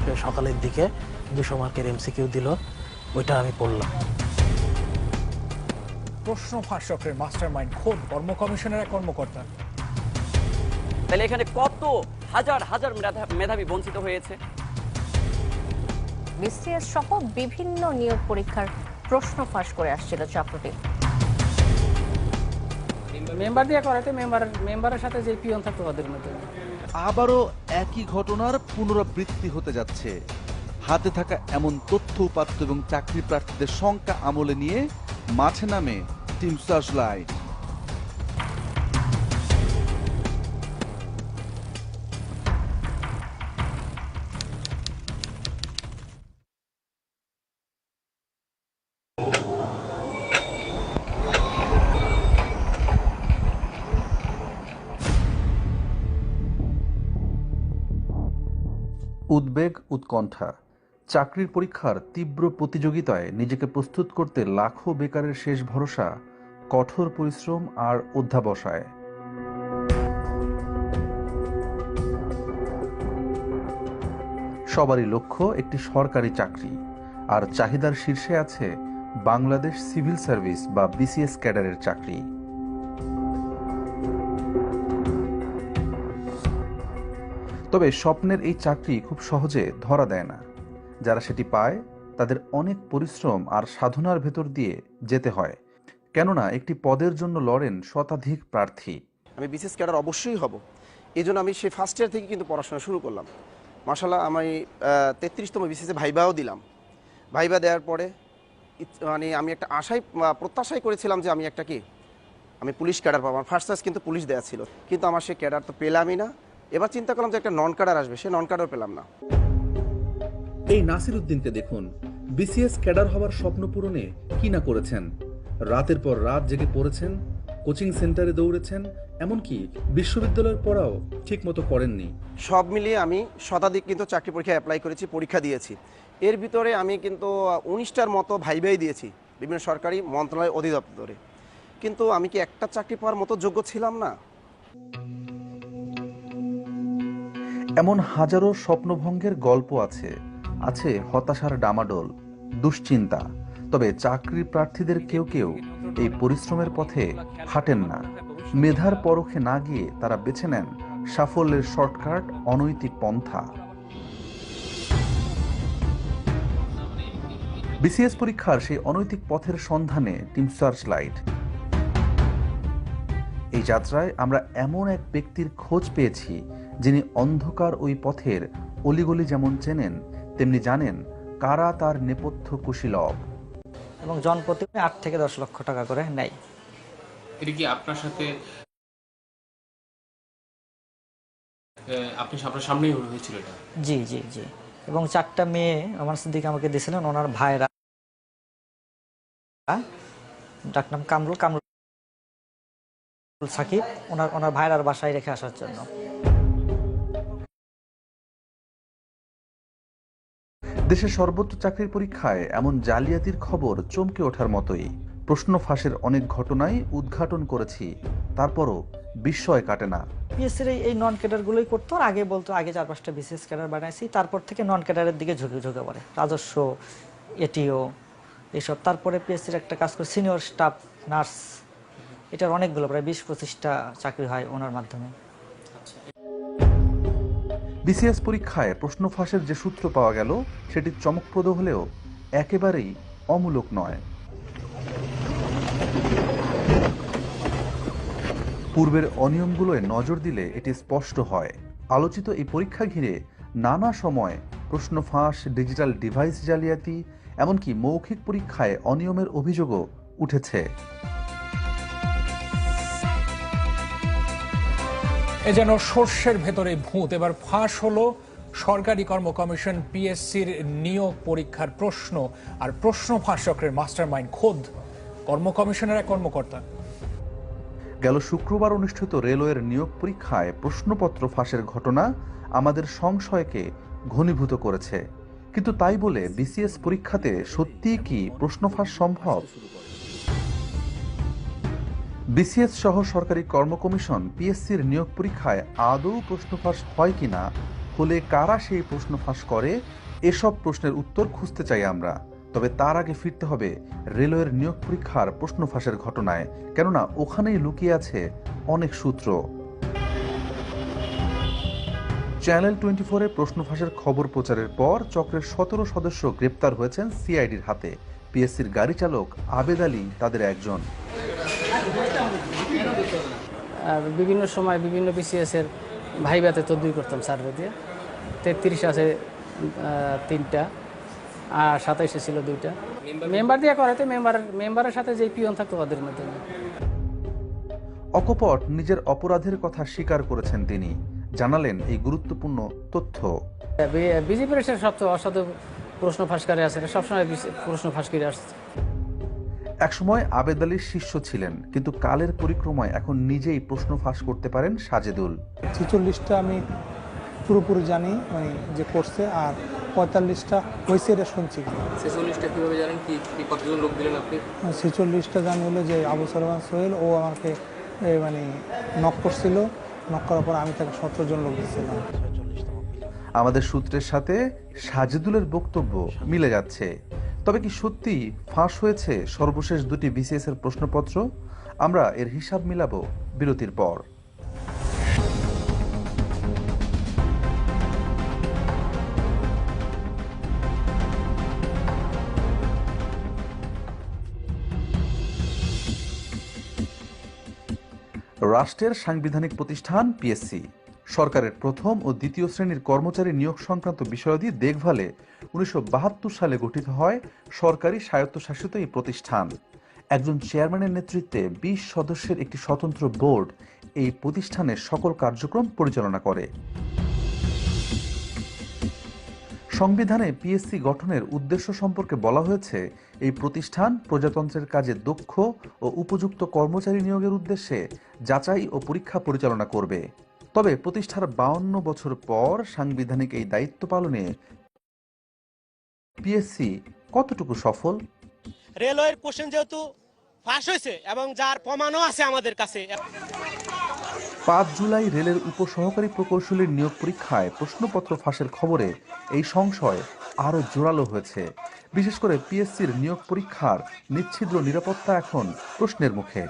আজকে সকালের দিকে 200 মার্কের এমসিকিউ দিল, ওইটা আমি পড়লাম। প্রশ্ন ফাঁস চক্রের মাস্টারমাইন্ড খোদ কর্ম কমিশনের এক কর্মকর্তা। তাহলে এখানে কত হাজার হাজার মেধাবী বঞ্চিত হয়েছে। বিসিএস সহ বিভিন্ন নিয়োগ পরীক্ষার প্রশ্ন ফাঁস করে আসছিল চক্রটি। মেম্বার দিয়ে করাতে মেম্বারের সাথে যে পিয়ন থাকতো ওদের মধ্যে আবারও একই ঘটনার পুনরাবৃত্তি হতে যাচ্ছে। হাতে থাকা এমন তথ্য উপাত্ত এবং চাকরি প্রার্থীদের সংখ্যা আমলে নিয়ে মাঠে নামে টিম সার্চলাইট। উদ্বেগ, উৎকণ্ঠা, চাকরির পরীক্ষার তীব্র প্রতিযোগিতায় নিজেকে প্রস্তুত করতে লাখো বেকারের শেষ ভরসা কঠোর পরিশ্রম আর অধ্যাবসায়। সবারই লক্ষ্য একটি সরকারি চাকরি, আর চাহিদার শীর্ষে আছে বাংলাদেশ সিভিল সার্ভিস বা বিসিএস ক্যাডারের চাকরি। তবে স্বপ্নের এই চাকরি খুব সহজে ধরা দেয় না। যারা সেটি পায় তাদের অনেক পরিশ্রম আর সাধনার ভেতর দিয়ে যেতে হয়, কেননা একটি পদের জন্য লড়েন শতাধিক প্রার্থী। আমি বিসিএস ক্যাডার অবশ্যই হব, এই জন্য আমি সেই ফার্স্ট ইয়ার থেকে কিন্তু পড়াশোনা শুরু করলাম। মাশাআল্লাহ, আমি 33তম বিসিএসে ভাইবাও দিলাম। ভাইবা দেওয়ার পরে মানে আমি একটা প্রত্যাশাই করেছিলাম যে আমি পুলিশ ক্যাডার পাবো। আমার ফার্স্ট চান্স কিন্তু পুলিশ দেওয়া ছিল, কিন্তু আমার সে ক্যাডার তো পেলামই না। এবার চিন্তা করলাম যে একটা নন ক্যাডার আসবে, সে নন ক্যাডার পেলাম না। এই নাসির উদ্দিনকে দেখুন, বিসিএস ক্যাডার হওয়ার স্বপ্ন পূরণে কি না করেছেন। রাতের পর রাত জেগে পড়েছেন, কোচিং সেন্টারে দৌড়েছেন, এমনকি বিশ্ববিদ্যালয়ের পড়াও ঠিক মতো করেননি। সব মিলিয়ে আমি শতাধিক কিন্তু চাকরি পরীক্ষা অ্যাপ্লাই করেছি, পরীক্ষা দিয়েছি। এর ভিতরে আমি কিন্তু 19টার মতো ভাইবাই দিয়েছি বিভিন্ন সরকারি মন্ত্রণালয় অধিদপ্তরে, কিন্তু আমি কি একটা চাকরি পাওয়ার মতো যোগ্য ছিলাম না? এমন হাজারো স্বপ্নভঙ্গের গল্প আছে, আছে হতাশার ডামাডোল, দুশ্চিন্তা। তবে চাকরি প্রার্থীদের কেউ কেউ এই পরিশ্রমের পথে হাঁটেন না। মেধার পরখে না গিয়ে তারা বেছে নেন সাফল্যের শর্টকাট, অনৈতিক পন্থা। বিসিএস পরীক্ষার সেই অনৈতিক পথের সন্ধানে টিম সার্চলাইট। এই যাত্রায় আমরা এমন এক ব্যক্তির খোঁজ পেয়েছি যিনি অন্ধকার ওই পথের অলিগলি যেমন চেনেন, তেমনি জানেন কারা তার নেপথ্য কুশীলব। এবং জনপ্রতি 8 থেকে 10 লক্ষ টাকা করে নেয়। এটা কি আপনার সাথে আপনার সামনেই হয়েছিল এটা? জি জি জি। এবং 4টা মেয়ে আমার দিকে আমাকে দিয়েছিলেন ওনার ভাইরা, ডাকনাম কামরুল সাকিব, ওনার ভাইরার বাসায় রেখে আসার জন্য। দেশের সর্বোচ্চ চাকরির পরীক্ষায় এমন জালিয়াতির খবর চমকে ওঠার মতোই। প্রশ্ন ফাঁসের অনেক ঘটনাই উদ্ঘাটন করেছি, তারপরও বিস্ময় কাটে না। পিএসসির এই নন ক্যাডারগুলোই করতো, আর আগে বলতো আগে 4-5টা বিসিএস ক্যাডার বানাইছি, তারপর থেকে নন ক্যাডারের দিকে ঝুঁকে পড়ে, রাজস্ব, এটিও এইসব। তারপরে পিএসসির একটা কাজ করে সিনিয়র স্টাফ নার্স, এটার অনেকগুলো, প্রায় 20-25টা চাকরি হয় ওনার মাধ্যমে। বিসিএস পরীক্ষায় প্রশ্ন ফাঁসের যে সূত্র পাওয়া গেল সেটি চমকপ্রদ হলেও একেবারেই অমূলক নয়। পূর্বের অনিয়মগুলোয় নজর দিলে এটি স্পষ্ট হয়। আলোচিত এই পরীক্ষা ঘিরে নানা সময় প্রশ্ন ফাঁস, ডিজিটাল ডিভাইস জালিয়াতি, এমনকি মৌখিক পরীক্ষায় অনিয়মের অভিযোগও উঠেছে। এ যেন সর্ষের ভেতরে ভূত। এবার ফাঁস হলো সরকারি কর্ম কমিশন পিএসসির নিয়োগ পরীক্ষার প্রশ্ন আর প্রশ্ন ফাঁস চক্রের মাস্টারমাইন্ড খোদ কর্ম কমিশনের এক কর্মকর্তা। গেল শুক্রবার অনুষ্ঠিত রেলওয়ের নিয়োগ পরীক্ষায় প্রশ্নপত্র ফাঁসের ঘটনা আমাদের সংশয়কে ঘনীভূত করেছে। কিন্তু তাই বলে বিসিএস পরীক্ষাতে সত্যিই কি প্রশ্ন ফাঁস সম্ভব? বিসিএস সহ সরকারি কর্ম কমিশন পিএসসির নিয়োগ পরীক্ষায় আদৌ প্রশ্ন ফাঁস হয় কিনা হলে কারা সেই প্রশ্ন ফাঁস করে, এসব প্রশ্নের উত্তর খুঁজতে চাই আমরা। তবে তার আগে ফিরতে হবে রেলওয়ের নিয়োগ পরীক্ষার প্রশ্ন ফাঁসের ঘটনায়, কেননা ওখানেই লুকিয়ে আছে অনেক সূত্র। চ্যানেল 24-এ প্রশ্ন ফাঁসের খবর প্রচারের পর চক্রের 17 সদস্য গ্রেপ্তার হয়েছেন সিআইডির হাতে। পিএসসির গাড়ি চালক আবেদ আলী তাদের একজন। আর বিভিন্ন সময় বিভিন্ন বিসিএস এর ভাইভাতে তদবির করতাম সার্ভে দিয়ে। 33 আছে 3টা, আর 27 ছিল 2টা। মেম্বার দিয়ে করাতে মেম্বারের সাথে যে পিয়ন থাকতো ওদের মাধ্যমে। অকপট নিজের অপরাধের কথা স্বীকার করেছেন তিনি, জানালেন এই গুরুত্বপূর্ণ তথ্য। বিজেপির সবচেয়ে অসাধু প্রশ্ন ফাঁসকারী আছে, সবসময় প্রশ্ন ফাঁসকারী আসছে। একসময় আবেদ আলীর শিষ্য ছিলেন, কিন্তু কালের পরিক্রমায় এখন নিজেই প্রশ্ন ফাঁস করতে পারেন সাজেদুল। 46টা আমি পুরোপুরি জানি মানে যে করছে, আর 45টা হয়েছে এটা শুনছি। 46টা কিভাবে জানেন? কি কতজন লোক দিলেন আপনি? 46টা জানি হলো যে আবু সালমান সোহেল ও আমাকে মানে নক করছিল, নক করার পর আমি তাকে 17 জন লোক দিচ্ছিলাম। আমাদের সূত্রের সাথে সাজেদুলের বক্তব্য মিলে যাচ্ছে। তবে কি সত্যি ফাঁস হয়েছে সর্বশেষ 2টি বিসিএস এর প্রশ্নপত্র? আমরা এর হিসাব মিলাবো বিরতির পর। রাষ্ট্রের সাংবিধানিক প্রতিষ্ঠান পিএসসি সরকারের প্রথম ও দ্বিতীয় শ্রেণীর কর্মচারী নিয়োগ সংক্রান্ত বিষয়াদি দেখভালে 1972 সালে গঠিত হয় সরকারি স্বায়ত্তশাসিত এই প্রতিষ্ঠান। একজন চেয়ারম্যানের নেতৃত্বে 20 সদস্যের একটি স্বতন্ত্র বোর্ড এই প্রতিষ্ঠানের সকল কার্যক্রম পরিচালনা করে। সংবিধানে পিএসসি গঠনের উদ্দেশ্য সম্পর্কে বলা হয়েছে, এই প্রতিষ্ঠান প্রজাতন্ত্রের কাজে দক্ষ ও উপযুক্ত কর্মচারী নিয়োগের উদ্দেশ্যে যাচাই ও পরীক্ষা পরিচালনা করবে। তবে প্রতিষ্ঠার 52 বছর পর সাংবিধানিক এই দায়িত্ব পালনে পিএসসি কতটুকু সফল? রেলওয়ের কোশ্চেন যেহেতু ফাঁস হয়েছে এবং যার প্রমাণও আছে আমাদের কাছে। 5 জুলাই রেলের উপসহকারী প্রকৌশলীর নিয়োগ পরীক্ষায় প্রশ্নপত্র ফাঁসের খবরে এই সংশয় আরও জোরালো হয়েছে। বিশেষ করে পিএসসির নিয়োগ পরীক্ষার নিচ্ছিদ্র নিরাপত্তা এখন প্রশ্নের মুখে।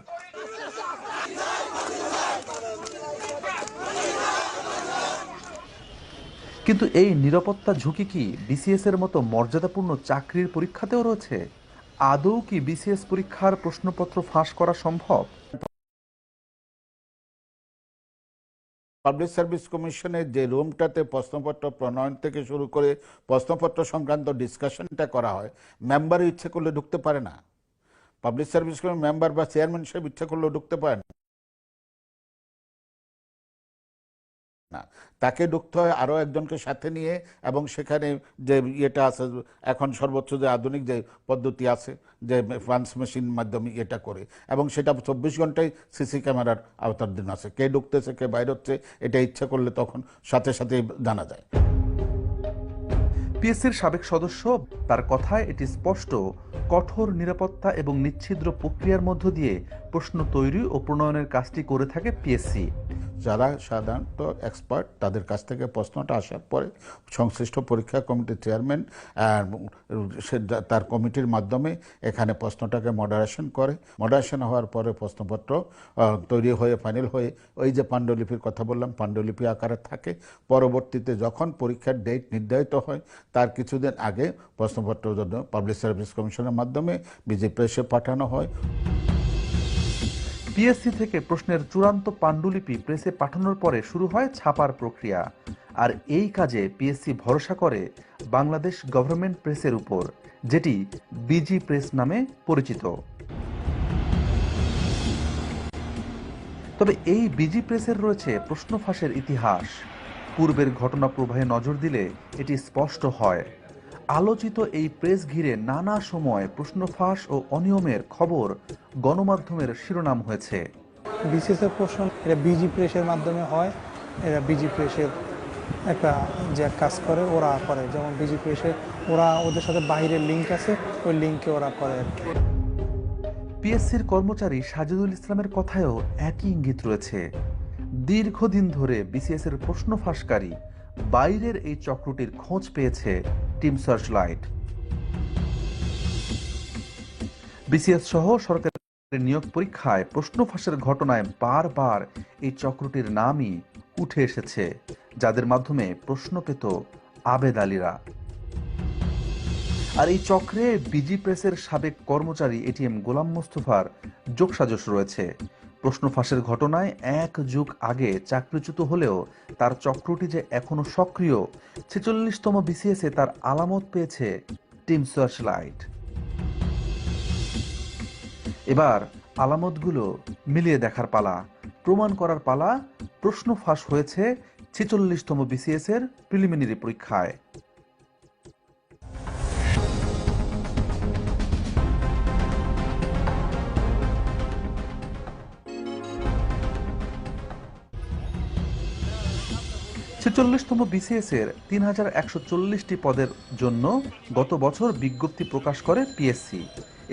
কিন্তু এই নিরাপত্তা ঝুঁকি কি বিসিএস এর মতো মর্যাদাপূর্ণ চাকরির পরীক্ষাতেও রয়েছে? আদৌ কি বিসিএস পরীক্ষার প্রশ্নপত্র ফাঁস করা সম্ভব? পাবলিক সার্ভিস কমিশনের যে রুমটাতে প্রশ্নপত্র প্রণয়ন থেকে শুরু করে প্রশ্নপত্র সংক্রান্ত ডিসকাশনটা করা হয়, মেম্বার ইচ্ছে করলে ঢুকতে পারে না। পাবলিক সার্ভিস কমিশন মেম্বার বা চেয়ারম্যান সাহেব ইচ্ছে করলেও ঢুকতে পারে না, তাকে ঢুকতে হয় আরও একজনকে সাথে নিয়ে। এবং সেখানে যে ইয়েটা আছে এখন সর্বোচ্চ যে আধুনিক যে পদ্ধতি আছে, যে ফান্স মেশিন মাধ্যমে এটা করে, এবং সেটা 24 ঘন্টায় সিসি ক্যামেরার আওতাধীন আছে। কে ঢুকতেছে কে বাইরে হচ্ছে এটা ইচ্ছা করলে তখন সাথে সাথে জানা যায়। পিএসসির সাবেক সদস্য, তার কথায় এটি স্পষ্ট, কঠোর নিরাপত্তা এবং নিচ্ছিদ্র প্রক্রিয়ার মধ্য দিয়ে প্রশ্ন তৈরি ও প্রণয়নের কাজটি করে থাকে পিএসসি। যারা সাধারণত এক্সপার্ট, তাদের কাছ থেকে প্রশ্নটা আসার পরে সংশ্লিষ্ট পরীক্ষা কমিটির চেয়ারম্যান তার কমিটির মাধ্যমে এখানে প্রশ্নটাকে মডারেশন করে। মডারেশন হওয়ার পরে প্রশ্নপত্র তৈরি হয়ে ফাইনাল হয়ে ওই যে পাণ্ডুলিপির কথা বললাম, পাণ্ডুলিপি আকারে থাকে। পরবর্তীতে যখন পরীক্ষার ডেট নির্ধারিত হয় তার কিছুদিন আগে প্রশ্নপত্র জন্য পাবলিক সার্ভিস কমিশনের মাধ্যমে বিজেপি প্রেসে পাঠানো হয়। পিএসসি থেকে প্রশ্নের চূড়ান্ত পাণ্ডুলিপি প্রেসে পাঠানোর পরে শুরু হয় ছাপার প্রক্রিয়া। আর এই কাজে পিএসসি ভরসা করে বাংলাদেশ গভর্নমেন্ট প্রেসের উপর, যেটি বিজি প্রেস নামে পরিচিত। তবে এই বিজি প্রেসের রয়েছে প্রশ্ন ফাঁসের ইতিহাস। পূর্বের ঘটনা প্রবাহে নজর দিলে এটি স্পষ্ট হয়। আলোচিত এই প্রেস ঘিরে নানা সময় প্রশ্ন ফাঁস ও অনিয়মের খবর গণমাধ্যমের শিরোনাম হয়েছে। বিসিএস এর প্রশ্ন এটা বিজি প্রেসের মাধ্যমে হয়। এরা বিজি প্রেসের একটা যে কাজ করে ওরা করে, যেমন বিজি প্রেসে ওরা ওদের সাথে বাইরের লিঙ্ক আছে, ওই লিঙ্কে ওরা করে। পিএসসির কর্মচারী সাজিদুল ইসলামের কথায়ও একই ইঙ্গিত রয়েছে। দীর্ঘদিন ধরে বিসিএস এর প্রশ্ন ফাঁসকারী বাইরের এই চক্রটির খোঁজ পেয়েছে টিম সার্চ লাইট। বিসিএস সহ সরকারি নিয়োগ পরীক্ষায় প্রশ্ন ফাঁসের ঘটনায় বারবার এই চক্রটির নামই উঠে এসেছে, যাদের মাধ্যমে প্রশ্ন পেত আবেদ আলীরা। আর এই চক্রে বিজি প্রেসের সাবেক কর্মচারী এটিএম গোলাম মোস্তফার যোগসাজশ রয়েছে। প্রশ্ন ফাঁসের ঘটনায় 1 যুগ আগে চাকরিচ্যুত হলেও তার চক্রটি যে এখনো সক্রিয়, 46তম বিসিএসে তার আলামত পেয়েছে টিম সার্চ লাইট। এবার আলামতগুলো মিলিয়ে দেখার পালা, প্রমাণ করার পালা। প্রশ্ন ফাঁস হয়েছে 46তম বিসিএস এর প্রিলিমিনারি পরীক্ষায়। ছেচল্লিশতম বিসিএস এর 3140টি পদের জন্য গত বছর বিজ্ঞপ্তি প্রকাশ করে পিএসসি।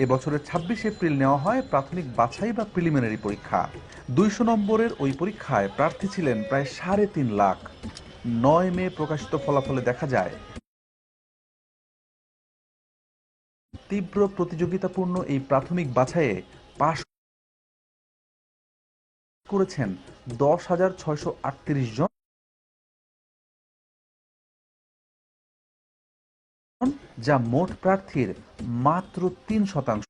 এবছরের 26 এপ্রিল নেওয়া হয় প্রাথমিক বাছাই বা প্রিলিমিনারি পরীক্ষা। 200 নম্বরের ওই পরীক্ষায় প্রার্থী ছিলেন প্রায় 3.5 লাখ। 9 মে প্রকাশিত ফলাফলে দেখা যায় তীব্র প্রতিযোগিতাপূর্ণ এই প্রাথমিক বাছাইয়ে পাশ করেছেন 10,638 জন, যা মোট প্রার্থীর মাত্র 3%।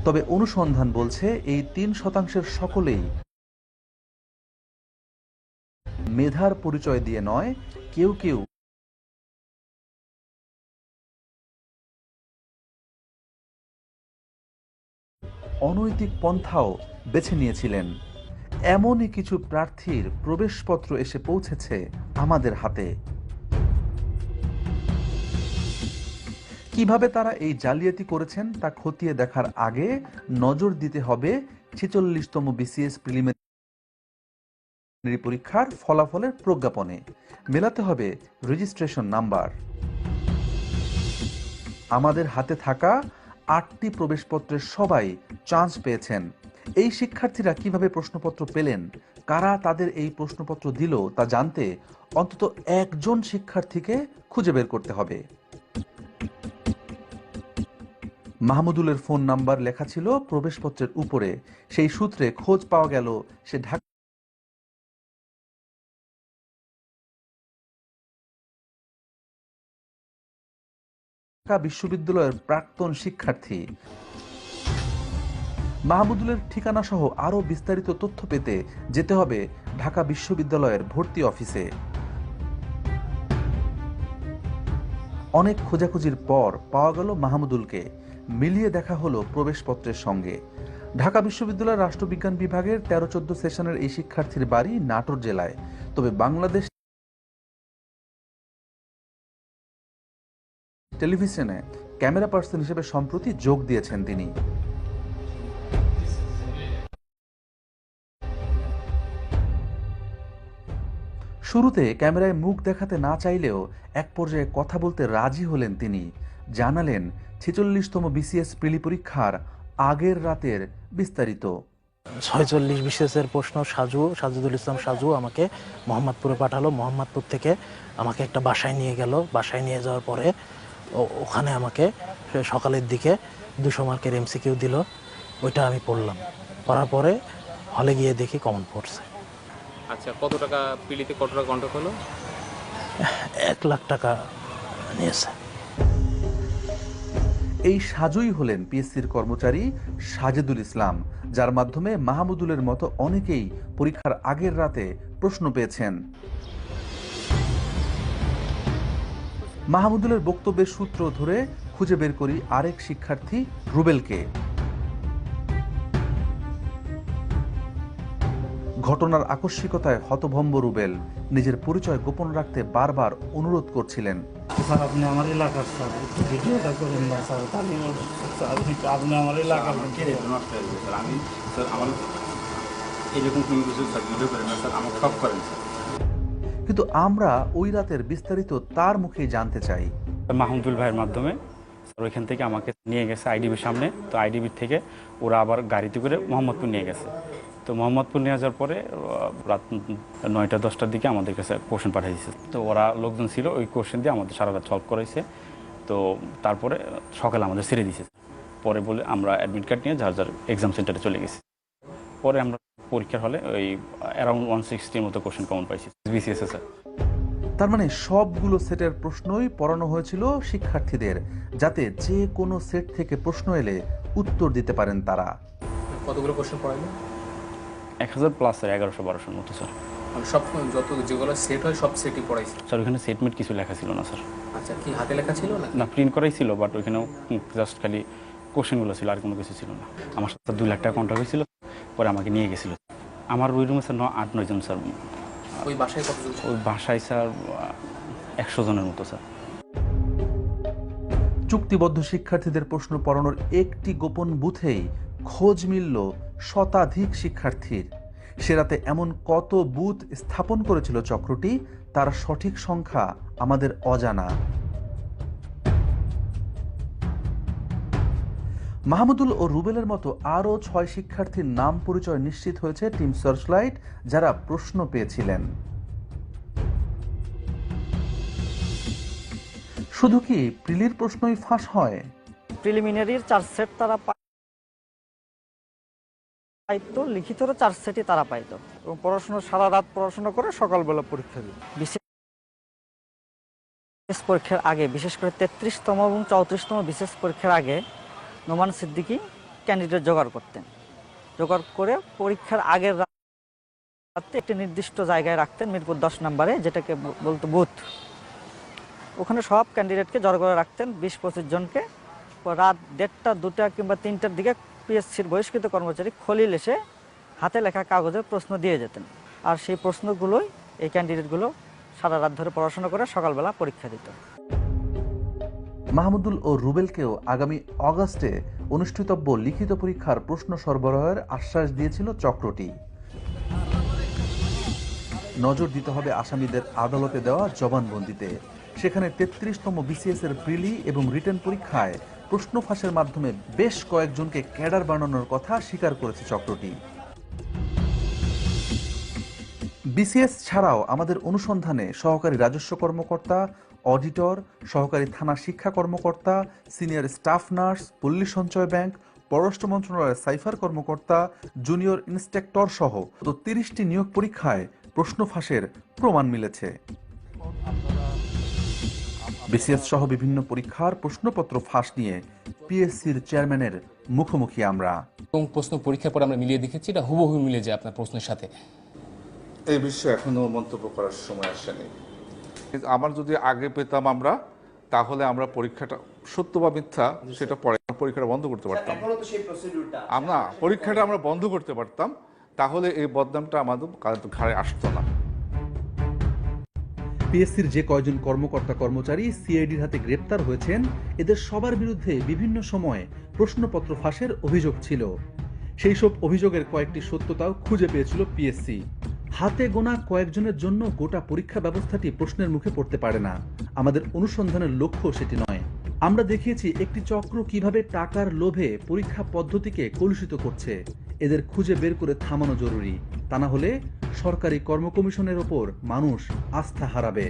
তবে অনুসন্ধান বলছে এই 3% সকলেই মেধার পরিচয় দিয়ে নয়, কেউ কেউ অনৈতিক পন্থাও বেছে নিয়েছিলেন। এমনই কিছু প্রার্থীর প্রবেশপত্র এসে পৌঁছেছে আমাদের হাতে। কিভাবে তারা এই জালিয়াতি করেছেন তা খতিয়ে দেখার আগে নজর দিতে হবে 46তম বিসিএস প্রিলিমিনারি পরীক্ষার ফলাফলের প্রজ্ঞাপনে। মেলাতে হবে রেজিস্ট্রেশন নাম্বার। আমাদের হাতে থাকা 8টি প্রবেশপত্রের সবাই চান্স পেয়েছেন। এই শিক্ষার্থীরা কিভাবে প্রশ্নপত্র পেলেন, কারা তাদের এই প্রশ্নপত্র দিল তা জানতে অন্তত একজন শিক্ষার্থীকে খুঁজে বের করতে হবে। মাহমুদুলের ফোন নাম্বার লেখা ছিল প্রবেশপত্রের উপরে। সেই সূত্রে খোঁজ পাওয়া গেল সে ঢাকা বিশ্ববিদ্যালয়ের প্রাক্তন শিক্ষার্থী। মাহমুদুলের ঠিকানা সহ আরো বিস্তারিত তথ্য পেতে যেতে হবে ঢাকা বিশ্ববিদ্যালয়ের ভর্তি অফিসে। অনেক খোঁজাখুঁজির পর পাওয়া গেল মাহমুদুলকে। মিলিয়ে দেখা হলো প্রবেশপত্রের সঙ্গে। ঢাকা বিশ্ববিদ্যালয়ের রাষ্ট্রবিজ্ঞান বিভাগের 13-14 সেশনের এই শিক্ষার্থীর বাড়ি নাটোর জেলায়। তবে বাংলাদেশ টেলিভিশনে ক্যামেরা পার্সন হিসেবে সম্প্রতি যোগ দিয়েছেন তিনি। শুরুতে ক্যামেরায় মুখ দেখাতে না চাইলেও এক পর্যায়ে কথা বলতে রাজি হলেন তিনি। জানালেন 46তম বিসিএস প্রিলি পরীক্ষার আগের রাতের বিস্তারিত। 46 বিসিএস এর প্রশ্ন সাজুদুল ইসলাম সাজু আমাকে মোহাম্মদপুরে পাঠালো। মোহাম্মদপুর থেকে আমাকে একটা বাসায় নিয়ে গেল। বাসায় নিয়ে যাওয়ার পরে ওখানে আমাকে সকালের দিকে 200 মার্কের এমসিকিউ দিল। ওইটা আমি পড়লাম। পড়ার পরে হলে গিয়ে দেখি কমন পড়ছে। আচ্ছা, কত টাকা পিলিতে, কত টাকা কন্ট্যাক্ট হলো? 1 লাখ টাকা নিয়েছে। এই সাজুই হলেন পিএসসির কর্মচারী সাজেদুল ইসলাম, যার মাধ্যমে মাহমুদুলের মতো অনেকেই পরীক্ষার আগের রাতে প্রশ্ন পেয়েছেন। মাহমুদুলের বক্তব্যের সূত্র ধরে খুঁজে বের করি আরেক শিক্ষার্থী রুবেলকে। ঘটনার আকস্মিকতায় হতভম্ব রুবেল নিজের পরিচয় গোপন রাখতে বারবার অনুরোধ করছিলেন। স্যার, আপনি আমার এলাকার স্যার, একটু ভিডিওটা করেন না স্যার, তাহলে আপনি আমার এলাকার আমি স্যার আমার এরকম কোনো কিছু স্যার ভিডিও করেন না স্যার, আমার সব করেন স্যার। কিন্তু আমরা ওই রাতের বিস্তারিত তার মুখেই জানতে চাই। মাহমুদুল ভাইয়ের মাধ্যমে ওইখান থেকে আমাকে নিয়ে গেছে আইডিবির সামনে। তো আইডিবির থেকে ওরা আবার গাড়িতে করে মোহাম্মদপুর নিয়ে গেছে। তো মোহাম্মদপুর নিয়ে যাওয়ার পরে রাত 9টা-10টার দিকে আমাদের কাছে কোশ্চেন পাঠিয়েছে। তো ওরা লোকজন ছিল, ওই কোশ্চেন দিয়ে আমাদের সারা রাত সলভ করাইছে। তো তারপরে সকালে আমাদের ছেড়ে দিয়েছে। পরে বলে আমরা অ্যাডমিট কার্ড নিয়ে যার যার এক্সাম সেন্টারে চলে গেছি। পরে আমরা পরীক্ষার হলে ওই অ্যারাউন্ড 160-র মতো কোশ্চেন কমন পাইছি বিসিএস এ। স্যার, তার মানে সবগুলো সেটের প্রশ্নই পড়ানো হয়েছিল শিক্ষার্থীদের, যাতে যে কোনো সেট থেকে প্রশ্ন এলে উত্তর দিতে পারেন তারা। কতগুলো কোশ্চেন পড়াইলো? 1000 প্লাস স্যার, 1100-1200 মতো স্যার। সব যত যেগুলো সেট হয় সব সেটই পড়াইছে? স্যার ওইখানে সেটমেট কিছু লেখা ছিল না স্যার। আচ্ছা, কি হাতে লেখা ছিল না? না, প্রিন্ট করাই ছিল, বাট ওইখানেও জাস্ট খালি কোশ্চেনগুলো ছিল, আর কোনো কিছু ছিল না। আমার সাথে 2 লাখ টাকা কন্ট্রাক্ট হয়েছিল, পরে আমাকে নিয়ে গেছিল। আমার ওই রুমে স্যার 8-9 জন স্যার। ওই বাসায় কতজন? ওই বাসায় স্যার 100 জনের মতো স্যার। চুক্তিবদ্ধ শিক্ষার্থীদের প্রশ্ন পড়ানোর একটি গোপন বুথেই খোঁজ মিলল শতাধিক শিক্ষার্থীর। সে রাতে এমন কত বুথ স্থাপন করেছিল চক্রটি, তার সঠিক সংখ্যা আমাদের অজানা। মাহমুদুল ও রুবেলের মতো আরও 6 শিক্ষার্থীর নাম পরিচয় নিশ্চিত হয়েছে টিম সার্চলাইট, যারা প্রশ্ন পেয়েছিলেন। শুধু কি প্রিলির প্রশ্নই ফাঁস হয়? প্রিলিমিনারির 4 সেট তারা পাইতো, লিখিতর 4 সেটই তারা পাইতো, এবং পড়াশোনা সারা রাত পড়াশোনা করে সকালবেলা পরীক্ষা দিত। বিশেষ পরীক্ষার আগে, বিশেষ করে 33তম এবং 34তম বিশেষ পরীক্ষার আগে নোমান সিদ্দিকী ক্যান্ডিডেট জোগাড় করতেন। জোগাড় করে পরীক্ষার আগের রাতে একটি নির্দিষ্ট জায়গায় রাখতেন, মিরপুর 10 নম্বরে, যেটাকে বলতো বুথ। ওখানে সব ক্যান্ডিডেটকে জড়ো করে রাখতেন, 20-25 জনকে। রাত 1:30, 2টা কিংবা 3টার দিকে পিএসসির বহিষ্কৃত কর্মচারী খলিল এসে হাতে লেখা কাগজে প্রশ্ন দিয়ে যেতেন। আর সেই প্রশ্নগুলোই এই ক্যান্ডিডেটগুলো সারা রাত ধরে পড়াশোনা করে সকালবেলা পরীক্ষা দিত। মাহমুদুল ও রুবেলকেও আগামী অগাস্টে অনুষ্ঠিতব্য লিখিত পরীক্ষার প্রশ্ন সরবরাহের আশ্বাস দিয়েছিল চক্রটি। নজর দিতে হবে আসামিদের আদালতে দেওয়া জবানবন্দিতে। সেখানে 33তম বিসিএস এর প্রিলি এবং রিটেন পরীক্ষায় প্রশ্ন ফাঁসের মাধ্যমে বেশ কয়েকজনকে ক্যাডার বানানোর কথা স্বীকার করেছে চক্রটি। বিসিএস ছাড়াও আমাদের অনুসন্ধানে সহকারী রাজস্ব কর্মকর্তা, অডিটর, সহকারী থানা শিক্ষা কর্মকর্তা, সিনিয়র স্টাফ নার্স, পল্লী সঞ্চয় ব্যাংক, পররাষ্ট্র মন্ত্রণালয়ের সাইফার কর্মকর্তা, জুনিয়র ইন্সপেক্টর সহ 30টি নিয়োগ পরীক্ষায় প্রশ্ন ফাঁসের প্রমাণ মিলেছে। বিসিএস সহ বিভিন্ন পরীক্ষার প্রশ্নপত্র ফাঁস নিয়ে পিএসসির চেয়ারম্যানের মুখোমুখি আমরা। এবং প্রশ্ন পরীক্ষার পর আমরা মিলিয়ে দেখেছি, এটা হুবহু মিলে যায় আপনার প্রশ্নের সাথে। এই বিষয়ে এখনো মন্তব্য করার সময় আসেনি। আমার যদি আগে পেতাম আমরা, তাহলে আমরা পরীক্ষাটা সত্য বা মিথ্যা সেটা পরে পরীক্ষাটা বন্ধ করতে পারতাম। আমরা পরীক্ষাটা আমরা বন্ধ করতে পারতাম, তাহলে এই বদনামটা আমাদের ঘাড়ে আসতো না। পিএসসির যে কয়জন কর্মকর্তা কর্মচারী সিআইডির হাতে গ্রেপ্তার হয়েছেন, এদের সবার বিরুদ্ধে বিভিন্ন সময়ে প্রশ্নপত্র ফাঁসের অভিযোগ ছিল। সেই সব অভিযোগের কয়েকটি সত্যতাও খুঁজে পেয়েছিল পিএসসি। হাতে গোনা কয়েকজনের জন্য গোটা পরীক্ষা ব্যবস্থাটি প্রশ্নের মুখে পড়তে পারে না। আমাদের অনুসন্ধানের লক্ষ্য সেটি নয়। আমরা দেখিয়েছি একটি চক্র কিভাবে টাকার লোভে পরীক্ষা পদ্ধতিকে কলুষিত করছে। এদের খুঁজে বের করে থামানো জরুরি, তা না হলে সরকারি কর্ম কমিশনের ওপর মানুষ আস্থা হারাবে।